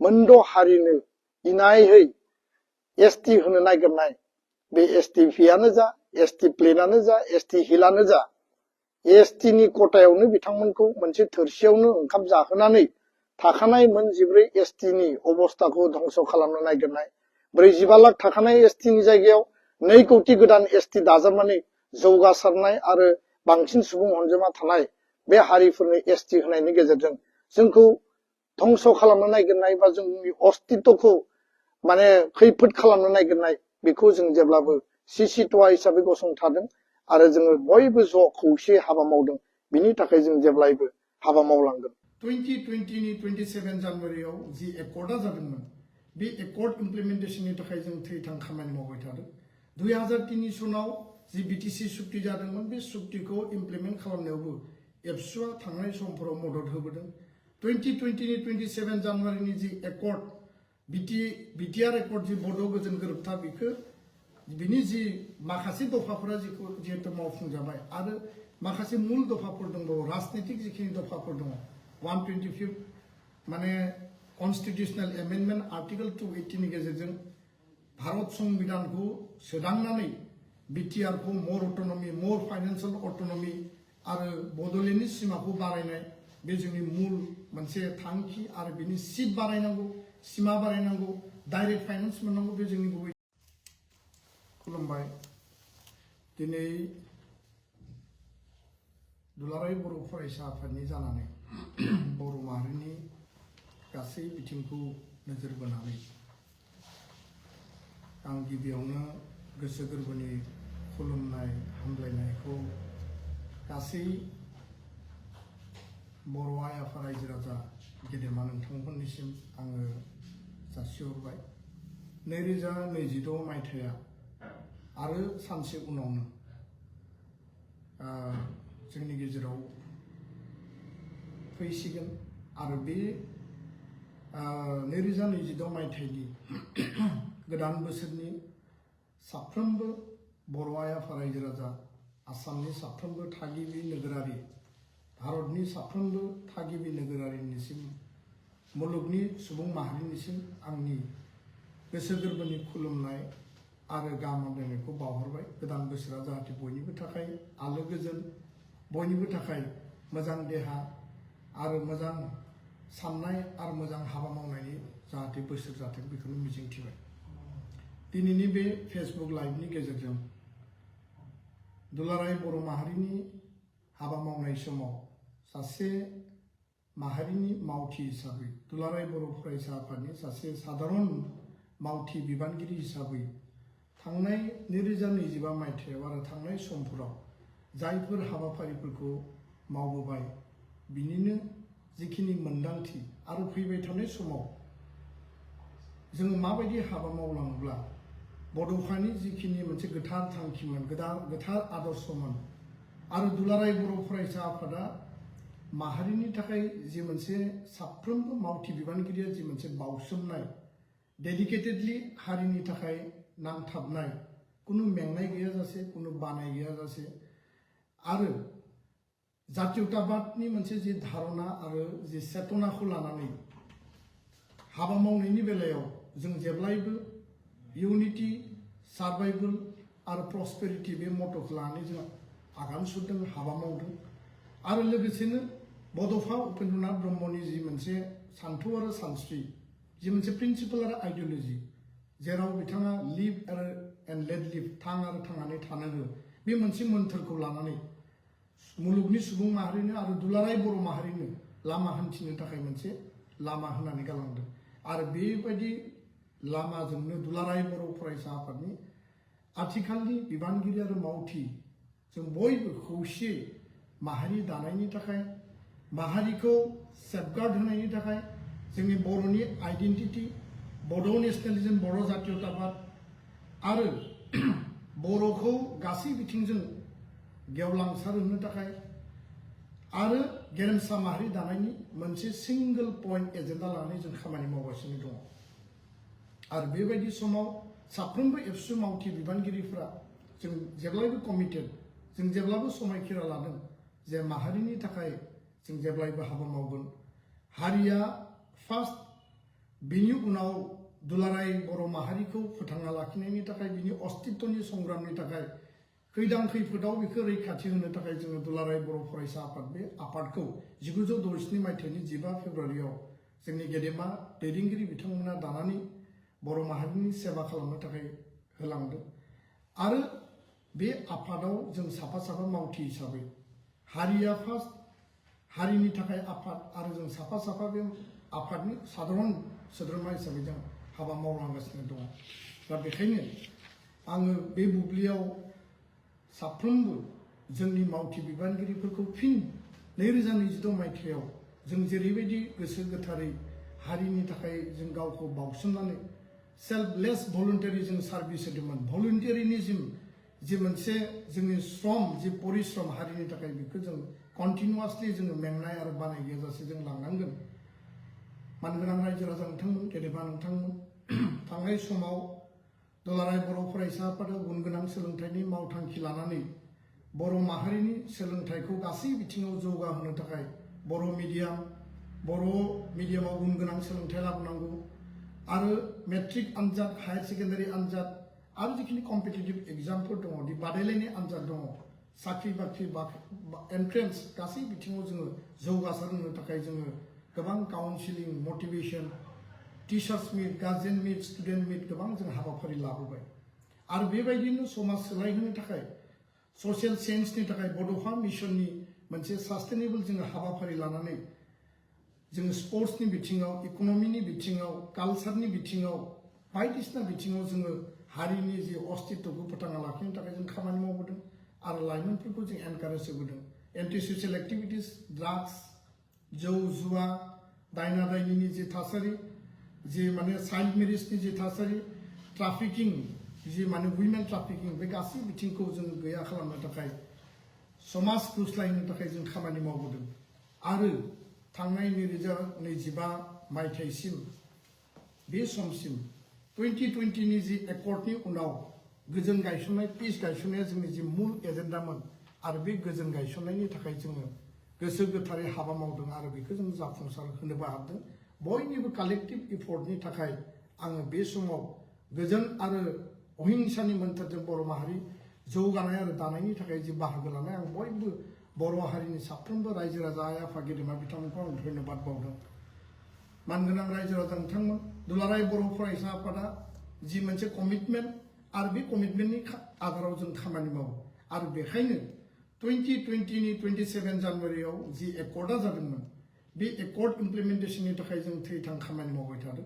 मोनद' हारिनो इनायै एसटि होनो नागिरनाय बे एसटि फियानो जा एसटि प्लेनानो जा एसटि हिलानो जा एसटिनि खथायावनो बिथांमोनखौ मोनसे थोरसियावनो ओंखाम जाहोनानै थाखानाय मोन 14 एसटिनि अबस्थाखौ धंस खालामनो नागिरनाय 45 लाख थाखानाय एसटिनि जायगायाव 2 कोटि गोदान एसटि दाजाबनानै जौगासारनाय आरो बांसिन सुबुं अनजिमा थानाय बे हारिफोरनो एसटि होनायनि गेजेरजों जोंखौ धंस खालामनो नागिरनाय बा जोंनि अस्तित्वखौ माने खैफोद खालामनो नागिरनाय बेखौ जों जेब्लाबो सिसिटवा हिसाबै गसंथादों आरो जोङो बयबो ज' खौसे हाबा मावदों बिनि थाखाय जों जेब्लायबो हाबा मावलांगोन 2020 नि 27 जानुवारियाव जि एकर्डा जादोंमोन बे एकर्ड इमप्लिमेन्टेशननि थाखाय जों थैथां खामानि मावबाय थादों 2003 सनाव जि बिटिसि सुक्ति जादोंमोन बे सुक्तिखौ इमप्लिमेन्ट खालामनायावबो एबसुआ थांनाय समफोराव मदद होबोदों 2020 नि 27 जानुवारिनि जि एकर्ड बिटिआर एकर्ड जि बड' गोजोन गोरोबथा बेखौ बिनि जि माखासे दफाफोरा जिहेतु मावफुंजाबाय आरो माखासे मूल दफाफोर दंबावो राजनीतिक जिखिनि दफाफोर दङ 125 माने कन्स्टिट्यूशनल एमेन्डमेन्ट आर्टिकल 280 नि गेजेरजों भारत संविधानखौ सोदांनानै बिटिआर को मोर अटोनमी मोर फाइनेंशियल अटोनमी आरो बड'लेण्डनि सिमाखौ बारायनाय बे जोंनि मूल मोनसे थांखि आरो बिनि सीट बारायनांगौ सिमा बारायनांगौ डाइरेक्ट फाइनेंस मोननांगौ बे जोंनि गुबै खुलुमबाय दिनै दुलाराय बर' फरायसा आफादनि जानानै बर' माहारिनि गासै बिथिंखौ नोजोर बोनानै आं गिबियावनो गोसो गोरबोनि खुलुमनाय हामलायनायखौ गासै बर' आइ आफा रायजो राजा गेदेमा नोंथांमोननिसिम आङो जासिहरबाय 2026 मायथाइया आरो सानसे उनावनो जोंनि गेजेराव फैसिगोन आरो बे 2026 मायथाइनि गोदान बोसोरनि साफ्रोमबो बर' आइ आफा रायजो राजा आसामनि साफ्रोमबो थागिबि नोगोरारि भारतनि साफ्रोमबो थागिबि नोगोरारिनिसिम मुलुगनि सुबुं माहारिनिसिम आंनि गोसो गोरबोनि खुलुमनाय आरो गाहाम हामलायनायखौ बावहरबाय गोदान बोसोरा जाहाथे बयनिबो थाखाय आलो गोजोन बयनिबो थाखाय मोजां देहा आरो मोजां साननाय आरो मोजां हाबा मावनायनि जाहाथे बोसोर जाथों बेखौनो मिजिंथिबाय दिनैनि बे फेसबुक लाइभनि गेजेरजों दुलाराय बर' माहारिनि हाबा मावनाय समाव सासे माहारिनि मावथि हिसाबै दुलाराय बर' फरायसा आफादनि सासे साधारन मावथि बिबानगिरि हिसाबै थांनाय 2025 मायथाइयाव आरो थांनाय समफोराव जायफोर हाबाफारिफोरखौ मावबोबाय बिनिनो जिखिनि मोन्दांथि आरो फैबाय थानाय समाव जों माबायदि हाबा मावलाङोब्ला बड'फानि जिखिनि मोनसे गोथार थांखिमोन गोथार आदर्शमोन आरो दुलाराय बर' फरायसा आफादा माहारिनि थाखाय जि मोनसे साफ्रोमबो मावथि बिबानगिरिया जि मोनसे बावसोमनाय डेडिकेटेडलि हारिनि थाखाय नांथाबनाय कुनु मेंनाय गैयाजासे कुनु बानाय गैयाजासे आरो जातीयताबादनि मोनसे जि धारणा आरो जि चेतनाखौ लानानै हाबा मावनायनि बेलायाव जों जेब्लायबो यूनिटी सार्वाइवल आरो प्रस्पेरिटी बे मट'खौ लानानै जों आगान सुरदों हाबा मावदों आरो लोगोसेनो बड'फा उपेन्द्रनाथ ब्रह्मनि जि मोनसे सान्थौ आरो सानस्रि जि मोनसे प्रिन्सिपल आरो आइडियोलॉजी जेराव बिथाङा लिव आरो एन्ड लेट लिव थां आरो थांनानै थानो हो बे मोनसे मोन्थोरखौ लानानै मुलुगनि सुबुं माहारिनो आरो दुलाराय बर' माहारिनो लामा हान्थिनो थाखाय मोनसे लामा होनानै गालांदों आरो बेबायदि लामाजोंनो दुलाराय बर' फरायसा आफादनि आथिखालनि बिबानगिरि आरो मावथि जों बयबो खौसे माहारि दानायनि थाखाय माहारिखौ सेफगार्ड होनायनि थाखाय जोंनि बर'नि आइडेन्टिटी बड' नेशनेलिज्म बर' जातीयताबाद आरो बर'खौ गासै बिथिंजों गेवलांसार होनो थाखाय आरो गेरेमसा माहारि दानायनि मोनसे सिंगल पॉइंट एजेंडा लानानै जों खामानि मावगासिनो दङ आरो बेबायदि समाव साफ्रोमबो एबसु मावथि बिबानगिरिफोरा जों जेब्लायबो कमिटेड जों जेब्लाबो समायखिरा लादों जे माहारिनि थाखाय जों जेब्लायबो हाबा मावगोन हारिया फार्स्ट बिनि उनाव दुलाराय बर' माहारिखौ फोथांना लाखिनायनि थाखाय बिनि अस्तित्वनि संग्रामनि थाखाय खैदां खैफोदाव बेखौ रैखाथि होनो थाखाय जोङो दुलाराय बर' फरायसा आफाद बे आफादखौ 1967 मायथाइनि 15 फेब्रुवारियाव जोंनि गेदेमा दैदेनगिरि बिथांमोना दानानै बर' माहारिनि सेवा खालामनो थाखाय होलांदों आरो बे आफादाव जों साफा साफा मावथि हिसाबै हारिया फार्स्ट हारिनि थाखाय आफाद आरो जों साफा साफा बे आफादनि साधारन सोद्रोमा हिसाबै जों हाबा मावलांगासिनो दङ दा बेखायनो आङो बे बुब्लियाव साफ्रोमबो जोंनि मावथि बिबानगिरिफोरखौ फिन 2026 मायथाइयाव जों जेरैबायदि गोसो गोथारै हारिनि थाखाय जों गावखौ बाउसोमनानै सेल्फलेस भलुन्टारि जों सार्भिस होदोंमोन भलुन्टारिनिज्म जे मोनसे जोंनि श्रम जे परिश्रम हारिनि थाखाय बेखौ जों कन्टिनिउआसलि जोङो मेंनाय आरो बानाय गैयाजासे जों लांनांगोन मानगोनां रायजो राजा नोंथांमोन गेदेमा नोंथांमोन थांनाय समाव दुलाराय बर' फरायसा आफादा गुन गोनां सोलोंथाइनि मावथांखि लानानै बर' माहारिनि सोलोंथाइखौ गासै बिथिङाव जौगाहोनो थाखाय बर' मिडियामाव गुन गोनां सोलोंथाइ लाबोनांगौ आरो मेट्रिक आनजाद हायार सेकेन्डारि आनजाद आरो जिखिनि कम्पिटिटिभ एग्जामफोर दङ दि बादायलायनाय आनजाद दङ साख्रि बाख्रि एन्ट्रेन्स गासै बिथिङाव जोङो जौगासार होनो थाखाय जोङो गोबां counselling motivation teachers meet guardian meet student meet गोबां जों हाबाफारि लाबोबाय आरो बेबायदिनो समाज सोलायहोनो थाखाय ससियेल चेन्जनि थाखाय बड'फा मिशननि मोनसे सास्टेनेबल जोङो हाबाफारि लानानै जोङो स्पोर्ट्सनि बिथिङाव इक'नमिनि बिथिङाव कालचारनि बिथिङाव बायदिसिना बिथिङाव जोङो हारिनि जे अस्तित्वखौ फोथांना लाखिनो थाखाय जों खामानि मावबोदों आरो लाइमोनफोरखौ जों एनकारेज होबोदों एन्टि ससियेल एक्टिभिटिस ड्राग्स जौ जुवा दायना दायनिनि जे थासारि जे माने चाइल्ड मेरिजनि जे थासारि ट्राफिकिं जे माने वुमेन ट्राफिकिं बे गासै बिथिंखौ जों गैया खालामनो थाखाय समाज गुस्लायनो थाखाय जों खामानि मावबोदों आरो थांनाय 2025 मायथाइसिम बे समसिम 2020 नि जि एकर्डनि उनाव गोजोन गायसननाय पिस गायसननाया जोंनि जि मुल एजेन्डामोन आरो बे गोजोन गायसननायनि थाखाय जोङो गोसो गोथारै हाबा मावदों आरो बेखौ जों जाफुंसार होनोबो हादों बयनिबो कालेक्टिभ इफर्टनि थाखाय आङो बे समाव गोजोन आरो अहिंसानि मोन्थोरजों बर' माहारि जौगानाय आरो दानायनि थाखाय जि बाहागो लानाय आं बयबो बर' हारिनि साफ्रोमबो रायजो राजा आइ आफा गेदेमा बिथांमोनखौ आं धन्यबाद बावदों मानगोनां रायजो राजा नोंथांमोन दुलाराय बर' फरायसा आफादा जि मोनसे कमिटमेन्ट आरो बे कमिटमेन्टनि आधाराव जों खामानि मावो आरो बेखायनो 2020 नि 27 जानुवारियाव जि एकर्डआ जादोंमोन बे एकर्ड इमप्लिमेन्टेशननि थाखाय जों थैथां खामानि मावबाय थादों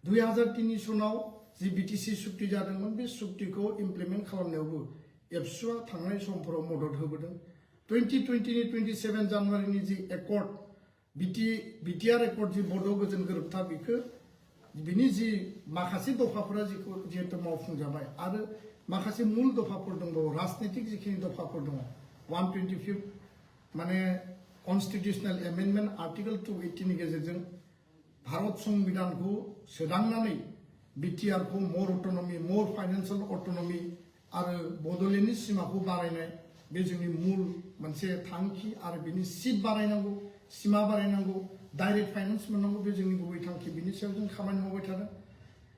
2003 सनाव जि बिटिसि सुक्ति जादोंमोन बे सुक्तिखौ इमप्लिमेन्ट खालामनायावबो एबसुआ थांनाय समफोराव मदद होबोदों 2020 नि 27 जानुवारिनि जि एकर्ड बिटिआर एकर्ड जि बड' गोजोन गोरोबथा बेखौ बिनि जि माखासे दफाफोरा जिहेतु मावफुंजाबाय आरो माखासे मुल दफाफोर दंबावो राजनीतिक जिखिनि दफाफोर दङ 125 माने कन्स्टिटिउशनेल एमेन्डमेन्ट आर्टिकल 280 नि गेजेरजों भारत संविधानखौ सोदांनानै बिटिआरखौ मोर अट'नमि मोर फाइनेन्सियेल अट'नमि आरो बड'लेण्डनि सिमाखौ बारायनाय बे जोंनि मुल मोनसे थांखि आरो बिनि सिट बारायनांगौ सिमा बारायनांगौ डाइरेक्ट फाइनेन्स मोननांगौ बे जोंनि गुबै थांखि बिनि सायाव जों खामानि मावबाय थादों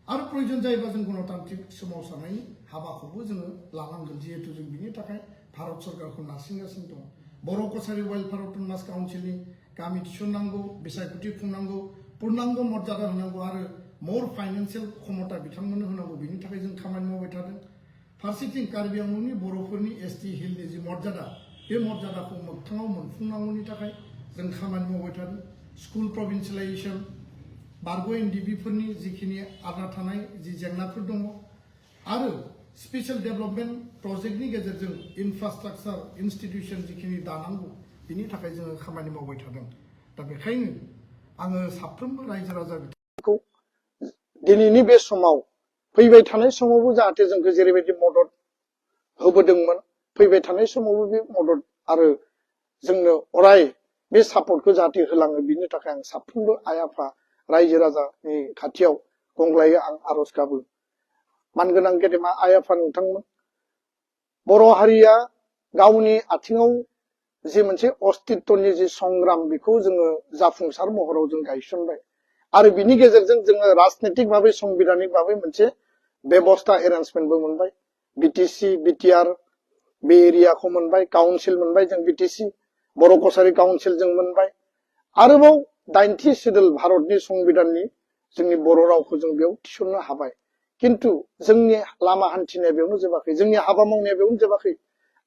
आरो प्रयोजन जायोबा जों गणतान्त्रिक सोमावसारनायनि हाबाखौबो जोङो लानांगोन जिहेतु जों बिनि थाखाय भारत सरकारखौ नारसिनगासिनो दं बर' कसारि वेलफेयार अट'नमास काउन्सिलनि गामि थिसननांगौ बिसायख'थि खुंनांगौ पूर्णांग मर्यादा होनांगौ आरो मोर फाइनेन्सियेल क्षमता बिथांमोननो होनांगौ बिनि थाखाय जों खामानि मावबाय थादों फारसेथिं कार्बि आंलंनि बर'फोरनि एसटि हिलनि जि मर्यादा बे मर्यादाखौ मोगथाङाव मोनफुंनांगौनि थाखाय जों खामानि मावबाय थादों स्कुल प्रभिन्सियेलाइजेसन बारग' एनडिबिफोरनि जिखिनि आद्रा थानाय जि जेंनाफोर दङ आरो स्पेशल डेभेलपमेन्ट प्रजेक्टनि गेजेरजों इनफ्रास्ट्राक्चार इन्स्टिटिउसन जिखिनि दानांगौ बिनि थाखाय जोङो खामानि मावबाय थादों दा बेखायनो आङो साफ्रोमबो रायजो राजा बिथांमोनखौ दिनैनि बे समाव फैबाय थानाय समावबो जाहाथे जोंखौ जेरैबायदि मदद होबोदोंमोन फैबाय थानाय समावबो बे मदद आरो जोंनो अराय बे सापर्टखौ जाहाथे होलाङो बिनि थाखाय आं साफ्रोमबो आइ आफा रायजो राजानि खाथियाव गंग्लायै आं आरज गाबो मानगोनां गेदेमा आइ आफा नोंथांमोन बर' हारिया गावनि आथिङाव जि मोनसे अस्तित्वनि जि संग्राम बेखौ जोङो जाफुंसार महराव जों गायसनबाय आरो बिनि गेजेरजों जोङो राजनीतिक भाबै संबिधानिक भाबै मोनसे बेबस्था एरेन्जमेन्टबो मोनबाय बिटिसि बिटिआर बे एरियाखौ मोनबाय काउन्सिल मोनबाय जों बिटिसि बर' कसारी काउन्सिल जों मोनबाय आरोबाव 90 सिडुल भारतनि संबिधाननि जोंनि बर' रावखौ जों बेयाव थिसननो हाबाय किन्तु जोंनि लामा हान्थिनाया बेयावनो जोबाखै जोंनि हाबा मावनाया बेयावनो जोबाखै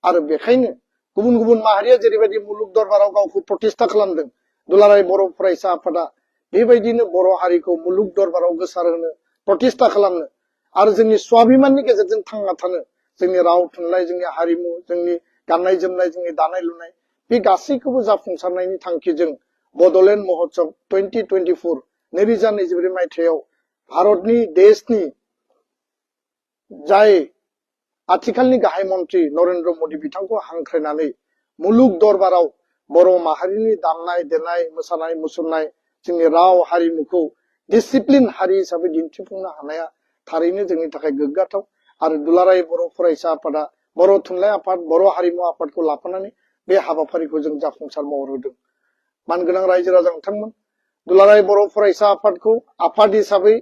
आरो बेखायनो गुबुन गुबुन माहारिया जेरैबायदि मुलुग दरबाराव गावखौ प्रतिष्ठा खालामदों दुलाराय बर' फरायसा आफादा बेबायदिनो बर' हारिखौ मुलुग दरबाराव गोसारहोनो प्रतिष्ठा खालामनो आरो जोंनि स्वाभिमाननि गेजेरजों थांना थानो जोंनि राव थुनलाइ जोंनि हारिमु जोंनि गाननाय जोमनाय जोंनि दानाय लुनाय बे गासैखौबो जाफुंसारनायनि थांखिजों बड'लेण्ड महोत्सव 2024 2024 मायथाइयाव भारतनि देशनि जाय आथिखालनि गाहाय मन्त्रि नरेन्द्र मोदी बिथांखौ हांख्रायनानै मुलुग दरबाराव बर' माहारिनि दामनाय देनाय मोसानाय मुसुरनाय जोंनि राव हारिमुखौ डिसिप्लिन हारि हिसाबै दिन्थिफुंनो हानाया थारैनो जोंनि थाखाय गोग्गाथाव आरो दुलाराय बर' फरायसा आफादा बर' थुनलाइ आफाद बर' हारिमु आफादखौ लाफानानै बे हाबाफारिखौ जों जाफुंसार महर होदों मानगोनां रायजो राजा नोंथांमोन दुलाराय बर' फरायसा आफादखौ आफाद हिसाबै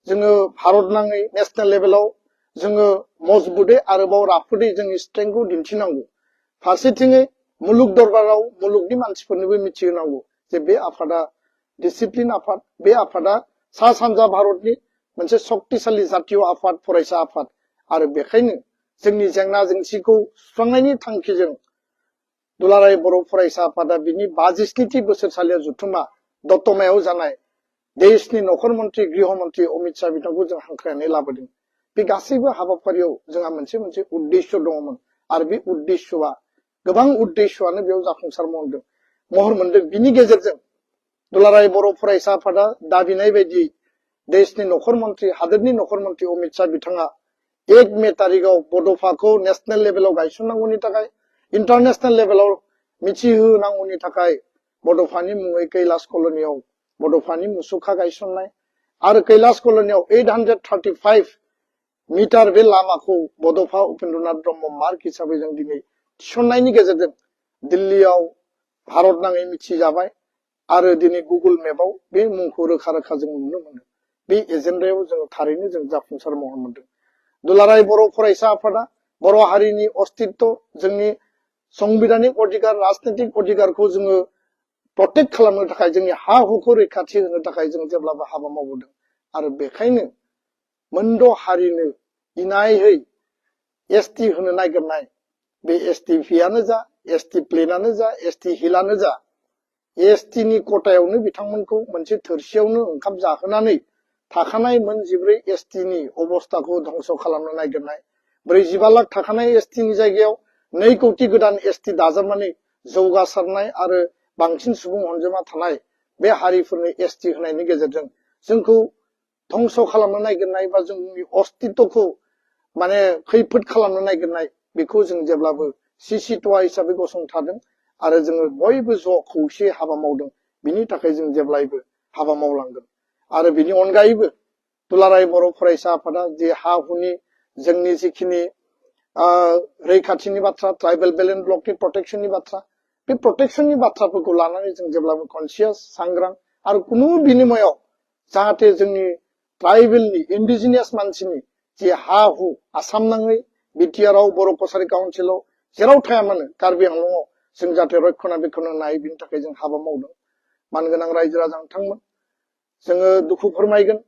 जोङो भारत नाङै नेशनेल लेभेलाव जोङो मजबुदै आरोबाव राफोदै जोंनि स्ट्रेंथखौ दिन्थिनांगौ फारसेथिङै मुलुग दरबाराव मुलुगनि मानसिफोरनोबो मिथिहोनांगौ जे बे आफादा डिसिप्लिन आफाद बे आफादा सा सानजा भारतनि मोनसे शक्तिशाली जातीय आफाद फरायसा आफाद आरो बेखायनो जोंनि जेंना जेंसिखौ सुस्रांनायनि थांखिजों दुलाराय बर' फरायसा आफादा बिनि 57थि बोसोरसालिया जथुमा दतमायाव जानाय देशनि नखर मन्त्रि गृह मन्त्रि अमित शाह बिथांखौ जों हांख्रायनानै लाबोदों बे गासैबो हाबाफारियाव जोंहा मोनसे मोनसे उद्देश्य दङमोन आरो बे उद्देश्यआ गोबां उद्देश्यआनो बेयाव जाफुंसार महर मोनदों बिनि गेजेरजों दुलाराय बर' फरायसा आफादा दाबिनाय बायदि देशनि नखर मन्त्रि हादोरनि नखर मन्त्रि अमित शाह बिथाङा 1 मे तारिखआव बड'फाखौ नेशनेल लेभेलाव गायसननांगौनि थाखाय इन्टारनेशनेल लेभेलाव मिथिहोनांगौनि थाखाय बड'फानि मुङै कैलाश कल'नियाव बड'फानि मुसुखा गायसननाय आरो कैलाश कल'नियाव 835 मिटार बे लामाखौ बड'फा उपेन्द्रनाथ ब्रह्म मार्ग हिसाबै जों दिनै थिसननायनि गेजेरजों दिल्लीयाव भारत नाङै मिथिजाबाय आरो दिनै गुगोल मेपआव बे मुंखौ रोखा रोखा जों नुनो मोनो बे एजेन्डायाव जों थारैनो जों जाफुंसार महर मोनदों दुलाराय बर' फरायसा आफादा बर' हारिनि अस्तित्व जोंनि संबिधानिक अधिकार राजनीतिक अधिकारखौ जोङो प्रटेक्ट खालामनो थाखाय जोंनि हा हुखौ रैखाथि होनो थाखाय जों जेब्लाबो हाबा मावबोदों आरो बेखायनो मोनद' हारिनो इनायै एसटि होनो नागिरनाय बे एसटिपिआनो जा एसटि प्लेनानो जा एसटि हिलानो जा एसटि नि कोटायावनो बिथांमोनखौ मोनसे थोरसियावनो ओंखाम जाहोनानै थाखानाय मोन 14 एसटि नि अबस्थाखौ धंस खालामनो नागिरनाय 45 लाख थाखानाय एसटि नि जायगायाव 2 कोटि गोदान एसटि दाजाबनानै जौगासारनाय आरो बांसिन सुबुं अनजिमा थानाय बे हारिफोरनो एसटि होनायनि गेजेरजों जोंखौ धंस खालामनो नागिरनाय बा जोंनि अस्तित्वखौ माने खैफोद खालामनो नागिरनाय बेखौ जों जेब्लाबो सिसिटवा हिसाबै गसंथादों आरो जोङो बयबो ज' खौसे हाबा मावदों बिनि थाखाय जों जेब्लायबो हाबा मावलांगोन आरो बिनि अनगायैबो दुलाराय बर' फरायसा आफादा जे हा हुनि जोंनि जिखिनि रैखाथिनि बाथ्रा ट्राइबेल बेलेन्स ब्लकनि प्रटेक्शननि बाथ्रा बे प्रटेक्शननि बाथ्राफोरखौ लानानै जों जेब्लाबो कनसियास सांग्रां आरो कुनु बिनिमयाव जाहाथे जोंनि ट्राइबेलनि इन्डिजिनियास मानसिनि जे हा हु आसाम नाङै बिटिआरआव बर' कसारी काउन्सिलाव जेराव थाया मानो कार्बि आंलंआव जों जाहाथे रक्षणाबेक्षण होनो हायो बिनि थाखाय जों हाबा मावदों मानगोनां रायजो राजा नोंथांमोन जोङो दुखु फोरमायगोन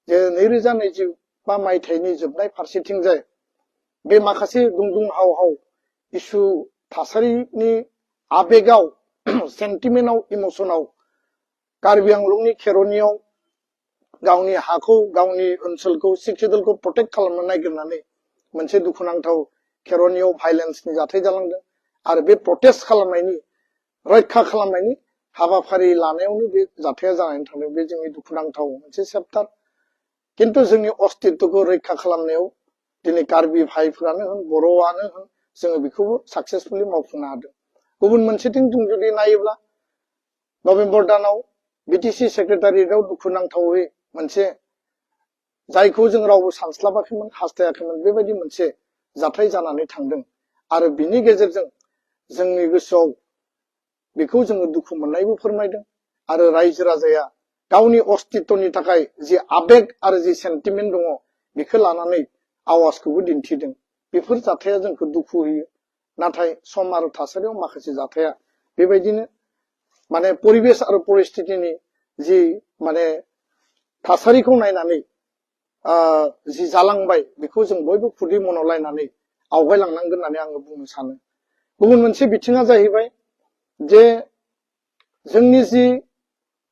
जे 2025 मायथाइनि जोबनाय फारसेथिंजाय बे माखासे दुंदुं हाव हाव इसु थासारिनि आबेगाव सेन्टिमेन्टआव इमोसनाव कार्बि आंलंनि खेर'नियाव गावनि हाखौ गावनि ओनसोलखौ सिक्सुवेलखौ प्रटेक्ट खालामनो नागिरनानै मोनसे दुखुनांथाव खेर'नियाव भाइलेन्सनि जाथाय जालांदों आरो बे प्रटेस्ट खालामनायनि रैखा खालामनायनि हाबाफारि लानायावनो बे जाथाया जानानै थांदों बे जोंनि दुखुनांथाव मोनसे चेप्टार किन्तु जोंनि अस्तित्वखौ रैखा खालामनायाव दिनै कार्बि भाइफोरानो होन बर'आनो होन जोङो बेखौबो साक्सेसफुलि मावफुंनो हादों गुबुन मोनसेथिं जों जुदि नायोब्ला नभेम्बर दानाव बिटिसि सेक्रेटारियेटआव दुखुनांथावै मोनसे जायखौ जों रावबो सानस्लाबाखैमोन हास्थायाखैमोन बेबायदि मोनसे जाथाय जानानै थांदों आरो बिनि गेजेरजों जोंनि गोसोआव बेखौ जोङो दुखु मोननायबो फोरमायदों आरो रायजो राजाया गावनि अस्तित्वनि थाखाय जि आबेग आरो जि सेन्टिमेन्ट दङ बेखौ लानानै आवाजखौबो दिन्थिदों बेफोर जाथाया जोंखौ दुखु होयो नाथाय सम आरो थासारियाव माखासे जाथाया बेबायदिनो माने परिबेस आरो परिस्थितिनि जि माने थासारिखौ नायनानै जि जालांबाय बेखौ जों बयबो खुदै मन'लायनानै आवगायलांनांगोन होननानै आङो बुंनो सानो गुबुन मोनसे बिथिङा जाहैबाय जे जोंनि जि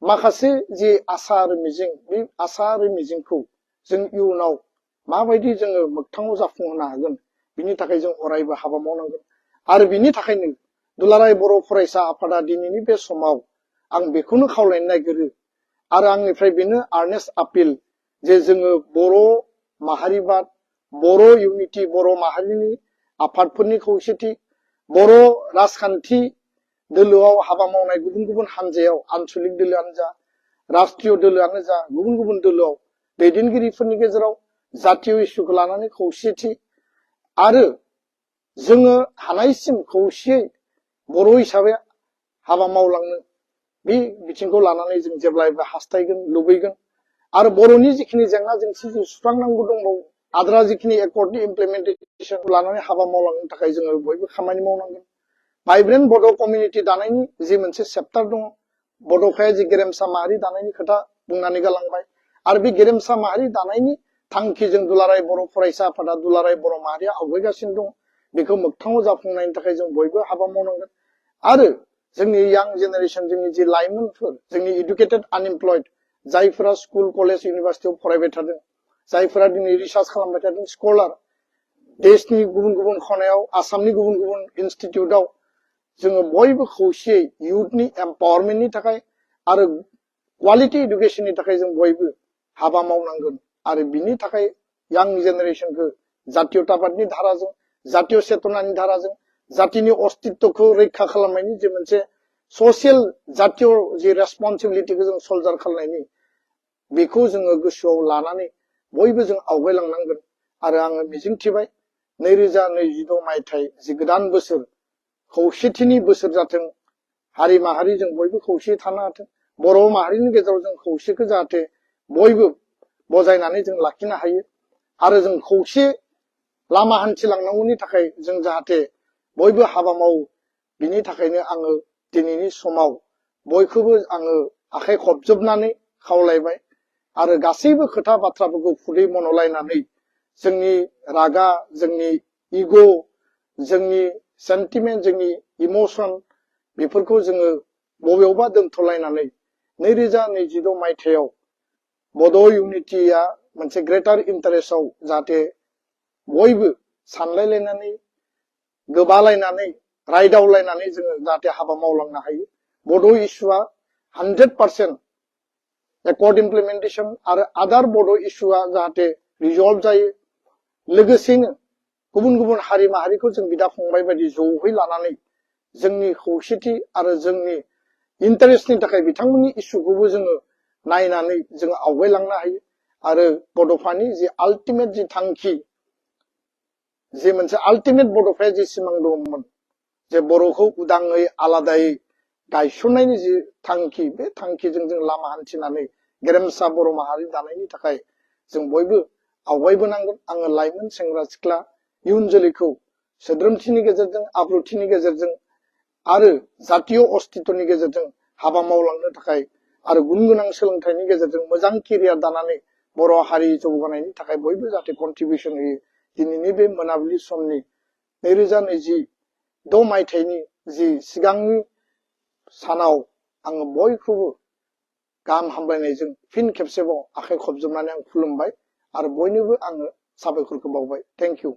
माखासे जि आसा आरो मिजिं बे आसा आरो मिजिंखौ जों इयुनाव माबायदि जोङो मोगथाङाव जाफुंहोनो हागोन बिनि थाखाय जों अरायबो हाबा मावनांगोन आरो बिनि थाखायनो दुलाराय बर' फरायसा आफादा दिनैनि बे समाव आं बेखौनो खावलायनो नागिरो आरो आंनिफ्राय बेनो आर्नेस्ट आपिल जे जोङो बर' माहारिबाद बर' इउनिटि बर' माहारिनि आफादफोरनि खौसेथि बर' राजखान्थि दोलोआव हाबा मावनाय गुबुन गुबुन हानजायाव आनसलिक दोलोआनो जा राष्ट्रीय दोलोआनो जा गुबुन गुबुन दोलोआव दैदेनगिरिफोरनि गेजेराव जातीय इस्युखौ लानानै खौसेथि आरो जोङो हानायसिम खौसेयै बर' हिसाबै हाबा मावलांनो बे बिथिंखौ लानानै जों जेब्लायबो हास्थायगोन लुबैगोन आरो बर'नि जिखिनि जेंना जेंसि जों सुस्रांनांगौ दंबावो आद्रा जिखिनि एकर्डनि इमप्लिमेन्टेसनखौ लानानै हाबा मावलांनो थाखाय जोङो बयबो खामानि मावनांगोन भाइब्रेन्ट बड' कमिउनिटि दानायनि जि मोनसे चेप्टार दङ बड'फाया जि गेरेमसा माहारि दानायनि खोथा बुंनानै गालांबाय आरो बे गेरेमसा माहारि दानायनि थांखिजों दुलाराय बर' फरायसा आफादा दुलाराय बर' माहारिया आवगायगासिनो दं बेखौ मोगथाङाव जाफुंनायनि थाखाय जों बयबो हाबा मावनांगोन आरो जोंनि यां जेनेरेसन जोंनि जि लाइमोनफोर जोंनि इडुकेटेड आनएमप्लयड जायफोरा स्कुल कलेज इउनिभारसिटियाव फरायबाय थादों जायफोरा दिनै रिसार्च खालामबाय थादों स्कलार देशनि गुबुन गुबुन खनायाव आसामनि गुबुन गुबुन इनस्टिट्युटआव जोङो बयबो खौसेयै इयुथनि एम्पावारमेन्टनि थाखाय आरो क्वालिटि इडुकेसननि थाखाय जों बयबो हाबा मावनांगोन आरो बिनि थाखाय यां जेनेरेसनखौ जातीयताबादनि धाराजों जातीय चेतनानि धाराजों जातिनि अस्तित्वखौ रैखा खालामनायनि जे मोनसे ससियेल जातीय जि रेसपन्सिबिलिटिखौ जों सल्जार खालामनायनि बेखौ जोङो गोसोआव लानानै बयबो जों आवगायलांनांगोन आरो आङो मिजिंथिबाय 2026 मायथाइ जि गोदान बोसोर खौसेथिनि बोसोर जाथों हारि माहारि जों बयबो खौसे थानो हाथों बर' माहारिनि गेजेराव जों खौसेखौ जाहाथे बयबो बजायनानै जों लाखिनो हायो आरो जों खौसे लामा हान्थिलांनांगौनि थाखाय जों जाहाथे बयबो हाबा मावो बिनि थाखायनो आङो दिनैनि समाव बयखौबो आङो आखाइ खबजोबनानै खावलायबाय आरो गासैबो खोथा बाथ्राफोरखौ खुदै मन'लायनानै जोंनि रागा जोंनि इग' जोंनि सेन्टिमेन्ट जोंनि इमोसन बेफोरखौ जोङो बबेयावबा दोनथ'लायनानै 2026 मायथाइयाव बड' इउनिटिया मोनसे ग्रेटार इन्टारेस्टआव जाहाथे बयबो सानलायलायनानै गोबालायनानै रायदावलायनानै जोङो जाहाथे हाबा मावलांनो हायो बड' इस्युआ 100% एकर्ड इमप्लिमेन्टेसन आरो आदार बड' इस्युआ जाहाथे रिजल्भ जायो लोगोसेनो गुबुन गुबुन हारि माहारिखौ जों बिदा फंबाय बायदि ज'है लानानै जोंनि खौसेथि आरो जोंनि इन्टारेस्टनि थाखाय बिथांमोननि इस्युखौबो जोङो नायनानै जोङो आवगायलांनो हायो आरो बड'फानि जि आल्टिमेट जि थांखि जे मोनसे आल्टिमेट बड'फाया जि सिमां दंमोन जे बर'खौ उदाङै आलादायै गायसननायनि जि थांखि बे थांखिजों जों लामा हान्थिनानै गेरेमसा बर' माहारि दानायनि थाखाय जों बयबो आवगायबोनांगोन आङो लाइमोन सेंग्रा सिख्ला इयुन जोलैखौ सोद्रोमथिनि गेजेरजों आब्रुथिनि गेजेरजों आरो जातीय अस्तित्वनि गेजेरजों हाबा मावलांनो थाखाय आरो गुन गोनां सोलोंथाइनि गेजेरजों मोजां केरियार दानानै बर' हारि जौगानायनि थाखाय बयबो जाहाथे कन्ट्रिबिउसन होयो दिनैनि बे मोनाबिलि समनि 2026 मायथाइनि जि सिगांनि सानाव आङो बयखौबो गाहाम हामलायनायजों फिन खेबसेबाव आखाइ खबजोबनानै आं खुलुमबाय आरो बयनोबो आङो साबायखरखौ बावबाय थेंक इउ